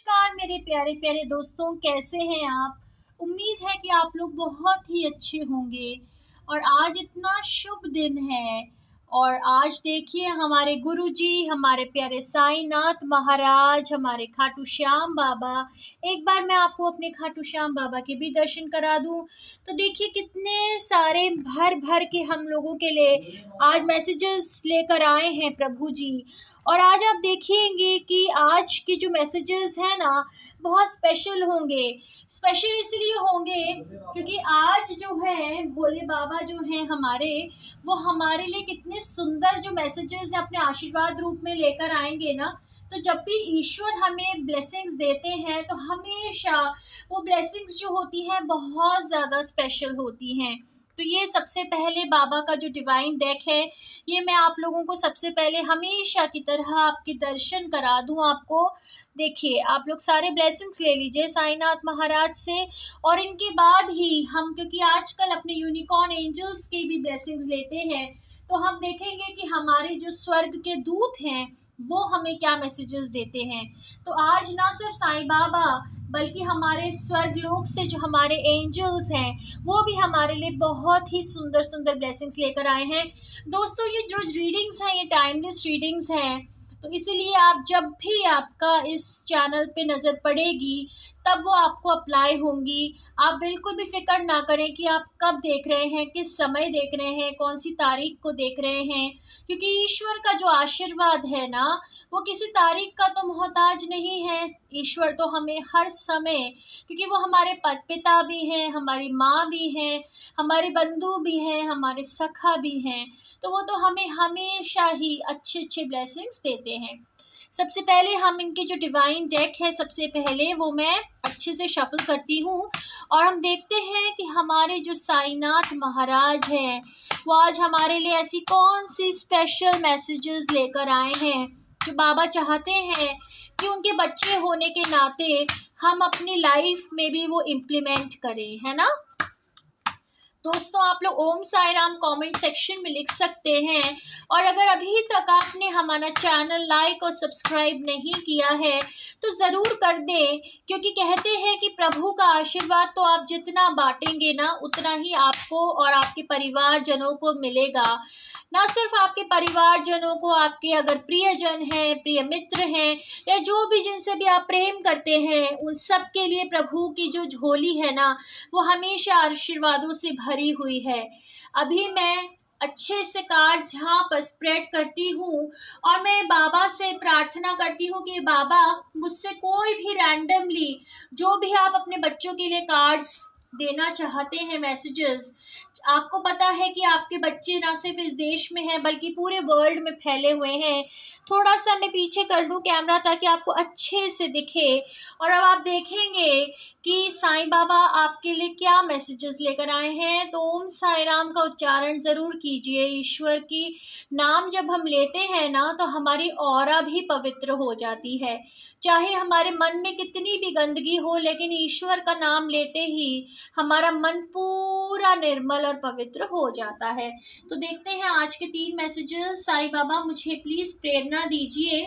नमस्कार मेरे प्यारे प्यारे दोस्तों, कैसे हैं आप। उम्मीद है कि आप लोग बहुत ही अच्छे होंगे। और आज इतना शुभ दिन है। और आज देखिए हमारे गुरुजी, हमारे प्यारे साईनाथ महाराज, हमारे खाटू श्याम बाबा। एक बार मैं आपको अपने खाटू श्याम बाबा के भी दर्शन करा दूं। तो देखिए कितने सारे भर भर के हम लोगों के लिए आज मैसेजेस लेकर आए हैं प्रभु जी। और आज आप देखेंगे कि आज के जो मैसेजेस हैं ना, बहुत स्पेशल होंगे। स्पेशल इसलिए होंगे क्योंकि आज जो है भोले बाबा जो हैं हमारे, वो हमारे लिए कितने सुंदर जो मैसेजेस अपने आशीर्वाद रूप में लेकर आएंगे ना। तो जब भी ईश्वर हमें ब्लेसिंग्स देते हैं तो हमेशा वो ब्लेसिंग्स जो होती हैं बहुत ज़्यादा स्पेशल होती हैं। तो ये सबसे पहले बाबा का जो डिवाइन डेक है, ये मैं आप लोगों को सबसे पहले हमेशा की तरह आपके दर्शन करा दूं आपको। देखिए आप लोग सारे ब्लेसिंग्स ले लीजिए साईनाथ महाराज से। और इनके बाद ही हम, क्योंकि आजकल अपने यूनिकॉर्न एंजल्स की भी ब्लेसिंग्स लेते हैं, तो हम देखेंगे कि हमारे जो स्वर्ग के दूत हैं वो हमें क्या मैसेजेस देते हैं। तो आज ना सिर्फ साईं बाबा बल्कि हमारे स्वर्ग लोक से जो हमारे एंजल्स हैं वो भी हमारे लिए बहुत ही सुंदर सुंदर ब्लेसिंग्स लेकर आए हैं। दोस्तों ये जो रीडिंग्स हैं ये टाइमलेस रीडिंग्स हैं। तो इसीलिए आप जब भी आपका इस चैनल पे नज़र पड़ेगी तब वो आपको अप्लाई होंगी। आप बिल्कुल भी फिक्र ना करें कि आप कब देख रहे हैं, किस समय देख रहे हैं, कौन सी तारीख को देख रहे हैं। क्योंकि ईश्वर का जो आशीर्वाद है ना, वो किसी तारीख का तो मोहताज नहीं है। ईश्वर तो हमें हर समय, क्योंकि वो हमारे पिता भी हैं, हमारी माँ भी हैं, हमारे बंधु भी हैं, हमारे सखा भी हैं। तो वो तो हमें हमेशा ही अच्छे अच्छे ब्लेसिंग्स देते हैं। सबसे पहले हम इनके जो डिवाइन डेक है, सबसे पहले वो मैं अच्छे से शफल करती हूँ। और हम देखते हैं कि हमारे जो साईनाथ महाराज हैं वो आज हमारे लिए ऐसी कौन सी स्पेशल मैसेजेस लेकर आए हैं जो बाबा चाहते हैं कि उनके बच्चे होने के नाते हम अपनी लाइफ में भी वो इम्प्लीमेंट करें, है ना। दोस्तों आप लोग ओम साई राम कॉमेंट सेक्शन में लिख सकते हैं। और अगर अभी तक आपने हमारा चैनल लाइक और सब्सक्राइब नहीं किया है तो ज़रूर कर दें, क्योंकि कहते हैं कि प्रभु का आशीर्वाद तो आप जितना बांटेंगे ना उतना ही आपको और आपके परिवारजनों को मिलेगा। ना सिर्फ आपके परिवारजनों को, आपके अगर प्रियजन हैं, प्रिय मित्र हैं, या जो भी जिनसे भी आप प्रेम करते हैं, उन सब के लिए प्रभु की जो झोली है ना वो हमेशा आशीर्वादों से भरी हुई है। अभी मैं अच्छे से कार्ड्स यहाँ पर स्प्रेड करती हूँ और मैं बाबा से प्रार्थना करती हूँ कि बाबा मुझसे कोई भी रैंडमली जो भी आप अपने बच्चों के लिए कार्ड्स देना चाहते हैं, मैसेजेस, आपको पता है कि आपके बच्चे ना सिर्फ इस देश में हैं बल्कि पूरे वर्ल्ड में फैले हुए हैं। थोड़ा सा मैं पीछे कर लूँ कैमरा ताकि आपको अच्छे से दिखे। और अब आप देखेंगे कि साईं बाबा आपके लिए क्या मैसेजेस लेकर आए हैं। तो ओम साई राम का उच्चारण ज़रूर कीजिए। ईश्वर की नाम जब हम लेते हैं ना तो हमारी ऑरा भी पवित्र हो जाती है। चाहे हमारे मन में कितनी भी गंदगी हो, लेकिन ईश्वर का नाम लेते ही हमारा मन पूरा निर्मल और पवित्र हो जाता है। तो देखते हैं आज के 3 मैसेजेस। साईं बाबा मुझे प्लीज़ प्रेरणा दीजिए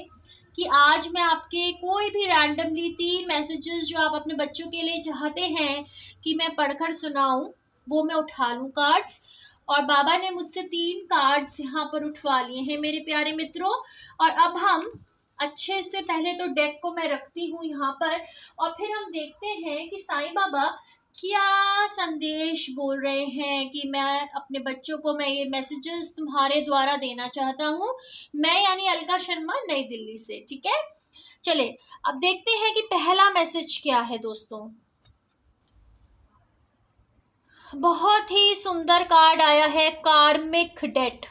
कि आज मैं आपके कोई भी रैंडमली 3 मैसेजेस जो आप अपने बच्चों के लिए चाहते हैं कि मैं पढ़कर सुनाऊं, वो मैं उठा लूं कार्ड्स। और बाबा ने मुझसे 3 कार्ड्स यहाँ पर उठवा लिए हैं मेरे प्यारे मित्रों। और अब हम अच्छे से, पहले तो डेक को मैं रखती हूँ यहाँ पर और फिर हम देखते हैं कि साईं बाबा क्या संदेश बोल रहे हैं कि मैं अपने बच्चों को, मैं ये मैसेजेस तुम्हारे द्वारा देना चाहता हूँ। मैं यानी अलका शर्मा, नई दिल्ली से। ठीक है, चले अब देखते हैं कि पहला मैसेज क्या है। दोस्तों बहुत ही सुंदर कार्ड आया है, कार्मिक डेट।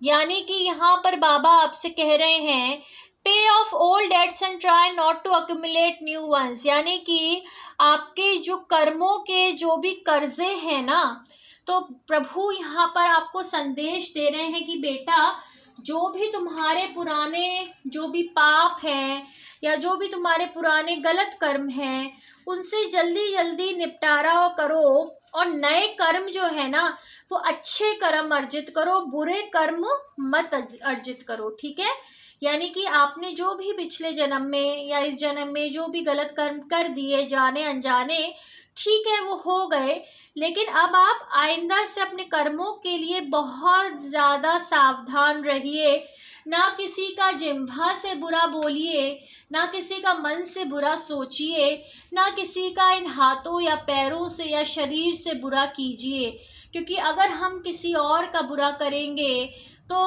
यानी कि यहाँ पर बाबा आपसे कह रहे हैं pay off old debts and try not to accumulate new ones. यानी कि आपके जो कर्मों के जो भी कर्जे हैं ना, तो प्रभु यहाँ पर आपको संदेश दे रहे हैं कि बेटा जो भी तुम्हारे पुराने जो भी पाप हैं या जो भी तुम्हारे पुराने गलत कर्म हैं उनसे जल्दी जल्दी निपटारा करो और नए कर्म जो है ना वो अच्छे कर्म अर्जित करो, बुरे कर्म मत अर्जित करो। ठीक है, यानी कि आपने जो भी पिछले जन्म में या इस जन्म में जो भी गलत कर्म कर दिए जाने अनजाने, ठीक है वो हो गए, लेकिन अब आप आइंदा से अपने कर्मों के लिए बहुत ज़्यादा सावधान रहिए। ना किसी का जिह्वा से बुरा बोलिए, ना किसी का मन से बुरा सोचिए, ना किसी का इन हाथों या पैरों से या शरीर से बुरा कीजिए, क्योंकि अगर हम किसी और का बुरा करेंगे तो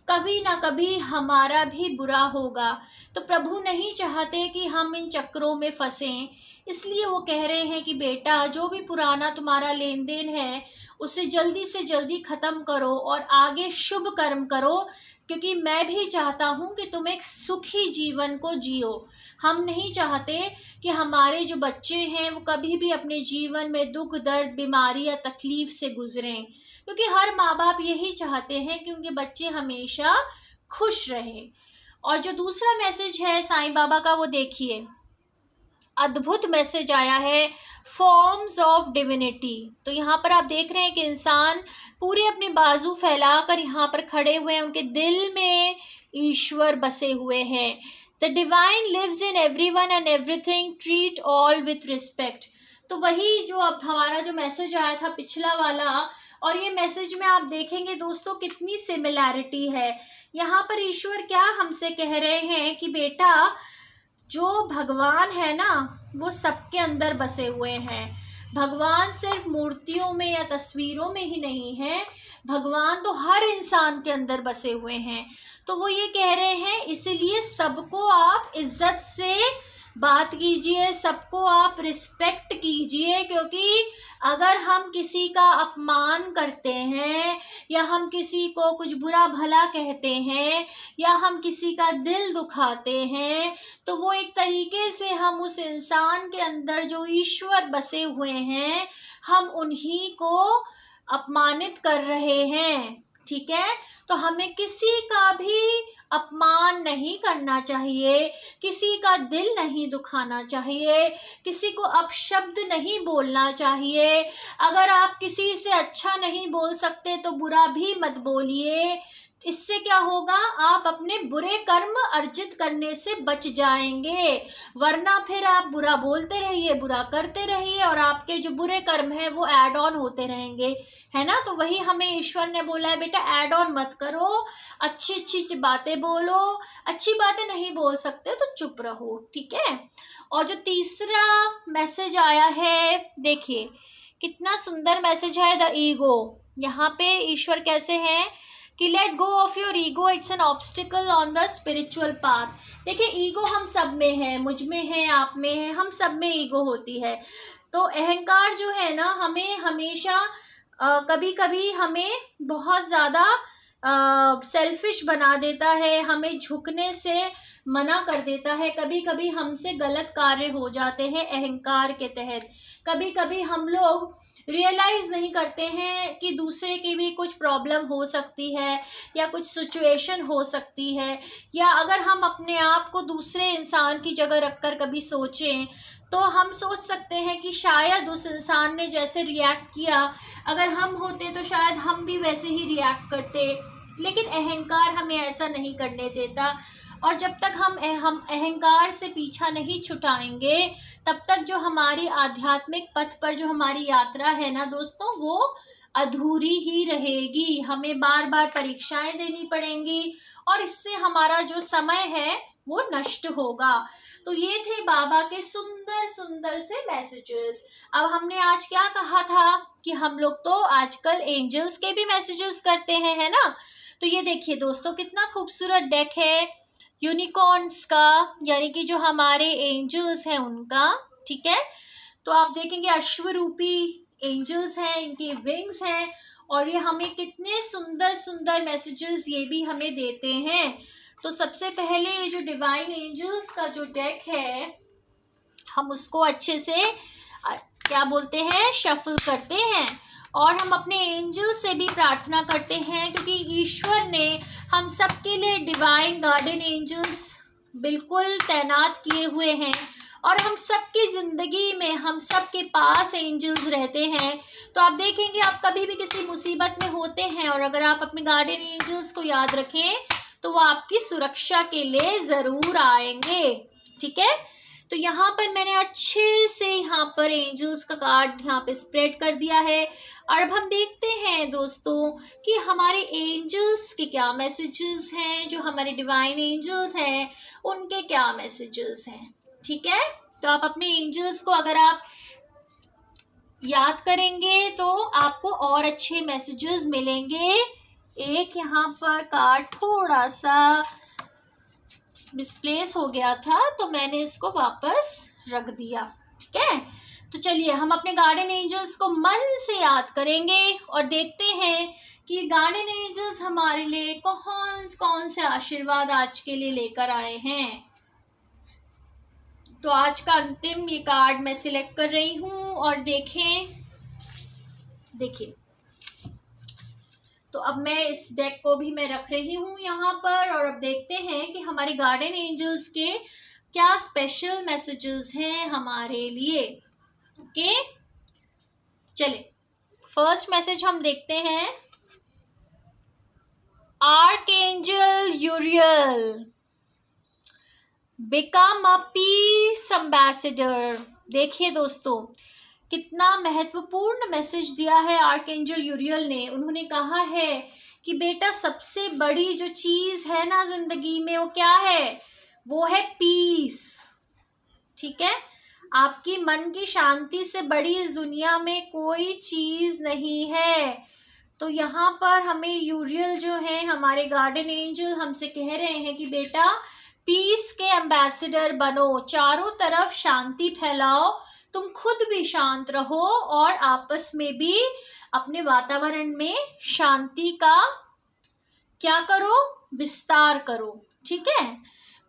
कभी ना कभी हमारा भी बुरा होगा। तो प्रभु नहीं चाहते कि हम इन चक्रों में फंसें, इसलिए वो कह रहे हैं कि बेटा जो भी पुराना तुम्हारा लेन देन है उसे जल्दी से जल्दी ख़त्म करो और आगे शुभ कर्म करो, क्योंकि मैं भी चाहता हूँ कि तुम एक सुखी जीवन को जियो। हम नहीं चाहते कि हमारे जो बच्चे हैं वो कभी भी अपने जीवन में दुख दर्द बीमारी या तकलीफ से गुजरें, क्योंकि हर माँ बाप यही चाहते हैं कि उनके बच्चे हमेशा खुश रहें। और जो दूसरा मैसेज है साईं बाबा का, वो देखिए, अद्भुत मैसेज आया है, फॉर्म्स ऑफ डिविनिटी। तो यहाँ पर आप देख रहे हैं कि इंसान पूरे अपने बाजू फैलाकर यहाँ पर खड़े हुए हैं, उनके दिल में ईश्वर बसे हुए हैं। The divine lives in everyone and everything, treat all with respect. तो वही जो अब हमारा जो मैसेज आया था पिछला वाला और ये मैसेज में आप देखेंगे दोस्तों कितनी सिमिलैरिटी है। यहाँ पर ईश्वर क्या हमसे कह रहे हैं कि बेटा जो भगवान है ना वो सबके अंदर बसे हुए हैं। भगवान सिर्फ मूर्तियों में या तस्वीरों में ही नहीं है, भगवान तो हर इंसान के अंदर बसे हुए हैं। तो वो ये कह रहे हैं इसलिए सबको आप इज्जत से बात कीजिए, सबको आप रिस्पेक्ट कीजिए, क्योंकि अगर हम किसी का अपमान करते हैं या हम किसी को कुछ बुरा भला कहते हैं या हम किसी का दिल दुखाते हैं तो वो एक तरीके से हम उस इंसान के अंदर जो ईश्वर बसे हुए हैं हम उन्हीं को अपमानित कर रहे हैं। ठीक है, तो हमें किसी का भी अपमान नहीं करना चाहिए, किसी का दिल नहीं दुखाना चाहिए, किसी को अपशब्द नहीं बोलना चाहिए। अगर आप किसी से अच्छा नहीं बोल सकते तो बुरा भी मत बोलिए। इससे क्या होगा, आप अपने बुरे कर्म अर्जित करने से बच जाएंगे, वरना फिर आप बुरा बोलते रहिए, बुरा करते रहिए और आपके जो बुरे कर्म हैं वो ऐड ऑन होते रहेंगे, है ना। तो वही हमें ईश्वर ने बोला है, बेटा ऐड ऑन मत करो, अच्छी अच्छी बातें बोलो, अच्छी बातें नहीं बोल सकते तो चुप रहो। ठीक है। और जो तीसरा मैसेज आया है, देखिए कितना सुंदर मैसेज है, द ईगो। यहाँ पे ईश्वर कैसे हैं कि let go of your ego, it's an obstacle on the spiritual path. देखिए ईगो हम सब में है, मुझ में है, आप में है, हम सब में ईगो होती है। तो अहंकार जो है ना हमें हमेशा कभी कभी हमें बहुत ज़्यादा सेल्फिश बना देता है, हमें झुकने से मना कर देता है। कभी कभी हमसे गलत कार्य हो जाते हैं अहंकार के तहत। कभी कभी हम लोग रियलाइज़ नहीं करते हैं कि दूसरे की भी कुछ प्रॉब्लम हो सकती है या कुछ सिचुएशन हो सकती है, या अगर हम अपने आप को दूसरे इंसान की जगह रखकर कभी सोचें तो हम सोच सकते हैं कि शायद उस इंसान ने जैसे रिएक्ट किया अगर हम होते तो शायद हम भी वैसे ही रिएक्ट करते, लेकिन अहंकार हमें ऐसा नहीं करने देता। और जब तक हम अहंकार से पीछा नहीं छुटाएंगे तब तक जो हमारी आध्यात्मिक पथ पर जो हमारी यात्रा है ना दोस्तों वो अधूरी ही रहेगी। हमें बार बार परीक्षाएं देनी पड़ेंगी और इससे हमारा जो समय है वो नष्ट होगा। तो ये थे बाबा के सुंदर सुंदर से मैसेजेस। अब हमने आज क्या कहा था कि हम लोग तो आजकल एंजल्स के भी मैसेजेस करते हैं, है ना। तो ये देखिए दोस्तों कितना खूबसूरत डेक है यूनिकॉर्न्स का, यानी कि जो हमारे एंजल्स हैं उनका। ठीक है, तो आप देखेंगे अश्वरूपी एंजल्स हैं, इनके विंग्स हैं और ये हमें कितने सुंदर सुंदर मैसेजेस ये भी हमें देते हैं। तो सबसे पहले ये जो डिवाइन एंजल्स का जो डेक है हम उसको अच्छे से क्या बोलते हैं शफल करते हैं और हम अपने एंजल से भी प्रार्थना करते हैं, क्योंकि ईश्वर ने हम सबके लिए डिवाइन गार्डन एंजल्स बिल्कुल तैनात किए हुए हैं और हम सबकी ज़िंदगी में हम सबके पास एंजल्स रहते हैं। तो आप देखेंगे आप कभी भी किसी मुसीबत में होते हैं और अगर आप अपने गार्डन एंजल्स को याद रखें तो वो आपकी सुरक्षा के लिए ज़रूर आएंगे। ठीक है, तो यहाँ पर मैंने अच्छे से यहाँ पर एंजल्स का कार्ड यहाँ पे स्प्रेड कर दिया है। और अब हम देखते हैं दोस्तों कि हमारे एंजल्स के क्या मैसेजेस हैं, जो हमारे डिवाइन एंजल्स हैं उनके क्या मैसेजेस हैं। ठीक है, तो आप अपने एंजल्स को अगर आप याद करेंगे तो आपको और अच्छे मैसेजेस मिलेंगे। एक यहाँ पर कार्ड थोड़ा सा मिसप्लेस हो गया था तो मैंने इसको वापस रख दिया। ठीक है, तो चलिए हम अपने गार्डन एंजल्स को मन से याद करेंगे और देखते हैं कि गार्डन एंजल्स हमारे लिए कौन कौन से आशीर्वाद आज के लिए लेकर आए हैं। तो आज का अंतिम ये कार्ड मैं सिलेक्ट कर रही हूँ और देखिए तो अब मैं इस डेक को भी मैं रख रही हूँ यहाँ पर और अब देखते हैं कि हमारे गार्डन एंजल्स के क्या स्पेशल मैसेजेस हैं हमारे लिए। ओके, चले फर्स्ट मैसेज हम देखते हैं। Archangel यूरियल, become a piece ambassador. देखिए दोस्तों कितना महत्वपूर्ण मैसेज दिया है आर्कएंजल यूरियल ने। उन्होंने कहा है कि बेटा सबसे बड़ी जो चीज़ है ना जिंदगी में वो क्या है, वो है पीस। ठीक है, आपकी मन की शांति से बड़ी इस दुनिया में कोई चीज़ नहीं है। तो यहाँ पर हमें यूरियल जो है हमारे गार्डन एंजल हमसे कह रहे हैं कि बेटा पीस के एम्बेसडर बनो, चारों तरफ शांति फैलाओ, तुम खुद भी शांत रहो और आपस में भी अपने वातावरण में शांति का क्या करो, विस्तार करो। ठीक है,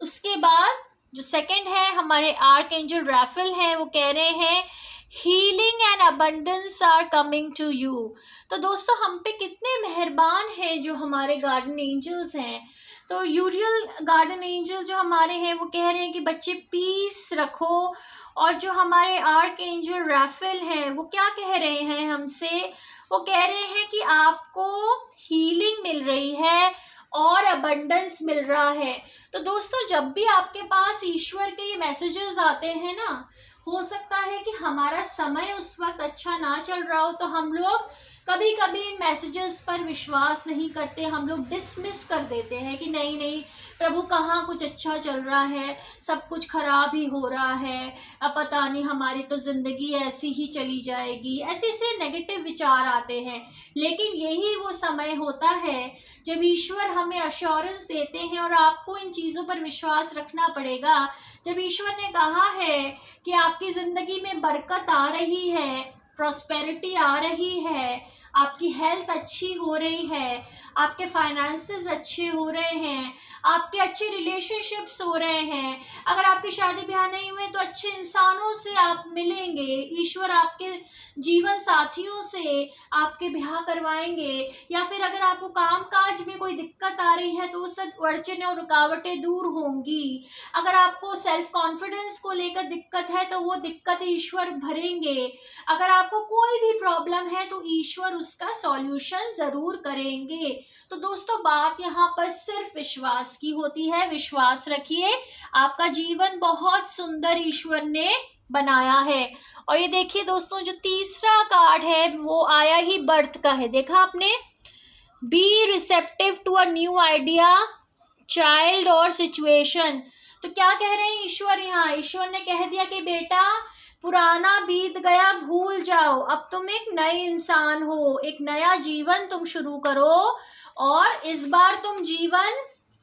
उसके बाद जो सेकंड है हमारे आर्कएंजल राफेल है, वो कह रहे हैं healing and abundance are coming to you. तो दोस्तों हम पे कितने मेहरबान हैं जो हमारे गार्डन एंजल्स हैं। तो यूरियल गार्डन एंजल जो हमारे हैं वो कह रहे हैं कि बच्चे पीस रखो। और जो हमारे आर्कएंजल राफेल हैं वो क्या कह रहे हैं हमसे, वो कह रहे हैं कि आपको हीलिंग मिल रही है और अबंडेंस मिल रहा है। तो दोस्तों जब भी आपके पास ईश्वर के ये मैसेजेस आते हैं ना, हो सकता है कि हमारा समय उस वक्त अच्छा ना चल रहा हो तो हम लोग कभी कभी इन मैसेजेस पर विश्वास नहीं करते, हम लोग डिसमिस कर देते हैं कि नहीं नहीं प्रभु कहाँ कुछ अच्छा चल रहा है, सब कुछ खराब ही हो रहा है, अब पता नहीं हमारी तो ज़िंदगी ऐसी ही चली जाएगी, ऐसे ऐसे नेगेटिव विचार आते हैं। लेकिन यही वो समय होता है जब ईश्वर हमें अश्योरेंस देते हैं और आपको इन चीज़ों पर विश्वास रखना पड़ेगा। जब ईश्वर ने कहा है कि आपकी ज़िंदगी में बरकत आ रही है, प्रॉस्पेरिटी आ रही है, आपकी हेल्थ अच्छी हो रही है, आपके फाइनेंसेस अच्छे हो रहे हैं, आपके अच्छे रिलेशनशिप्स हो रहे हैं, अगर आपकी शादी ब्याह नहीं हुए तो अच्छे इंसानों से आप मिलेंगे, ईश्वर आपके जीवन साथियों से आपके ब्याह करवाएंगे। या फिर अगर आपको काम काज में कोई दिक्कत आ रही है तो वो सब अड़चनें और रुकावटें दूर होंगी। अगर आपको सेल्फ कॉन्फिडेंस को लेकर दिक्कत है तो वो दिक्कत ईश्वर भरेंगे। अगर आपको कोई भी प्रॉब्लम है तो ईश्वर उसका सॉल्यूशन ज़रूर करेंगे। तो दोस्तों बात यहाँ पर सिर्फ विश्वास की होती है, विश्वास रखिए, आपका जीवन बहुत सुंदर ईश्वर ने बनाया है। और ये देखिए दोस्तों जो तीसरा कार्ड है वो आया ही बर्थ का है, देखा आपने, be receptive to a new idea, child और सिचुएशन। तो क्या कह रहे हैं ईश्वर यहाँ, ईश्वर ने कह दिया कि बेटा पुराना बीत गया भूल जाओ, अब तुम एक नए इंसान हो, एक नया जीवन तुम शुरू करो। और इस बार तुम जीवन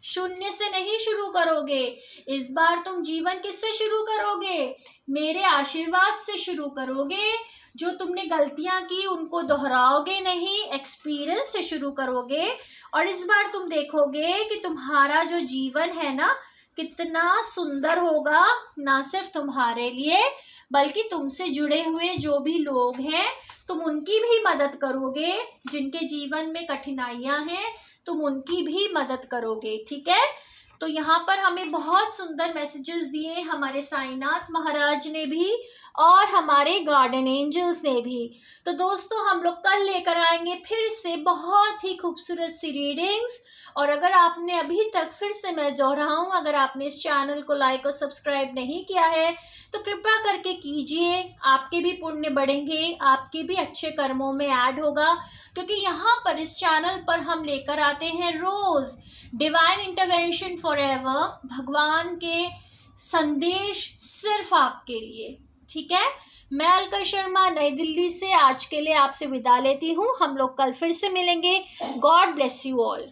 शून्य से नहीं शुरू करोगे, इस बार तुम जीवन किससे शुरू करोगे, मेरे आशीर्वाद से शुरू करोगे। जो तुमने गलतियां की उनको दोहराओगे नहीं, एक्सपीरियंस से शुरू करोगे। और इस बार तुम देखोगे कि तुम्हारा जो जीवन है ना कितना सुंदर होगा, ना सिर्फ तुम्हारे लिए बल्कि तुमसे जुड़े हुए जो भी लोग हैं तुम उनकी भी मदद करोगे, जिनके जीवन में कठिनाइयां हैं तुम उनकी भी मदद करोगे। ठीक है, तो यहाँ पर हमें बहुत सुंदर मैसेजेस दिए हमारे साईनाथ महाराज ने भी और हमारे गार्डन एंजल्स ने भी। तो दोस्तों हम लोग कल लेकर आएंगे फिर से बहुत ही खूबसूरत सी रीडिंग्स। और अगर आपने अभी तक, फिर से मैं दोहराऊं, अगर आपने इस चैनल को लाइक और सब्सक्राइब नहीं किया है तो कृपया करके कीजिए। आपके भी पुण्य बढ़ेंगे, आपके भी अच्छे कर्मों में ऐड होगा, क्योंकि यहाँ पर इस चैनल पर हम लेकर आते हैं रोज डिवाइन इंटरवेंशन फॉरएवर, भगवान के संदेश सिर्फ आपके लिए। ठीक है, मैं अलका शर्मा नई दिल्ली से आज के लिए आपसे विदा लेती हूँ। हम लोग कल फिर से मिलेंगे। God bless you all.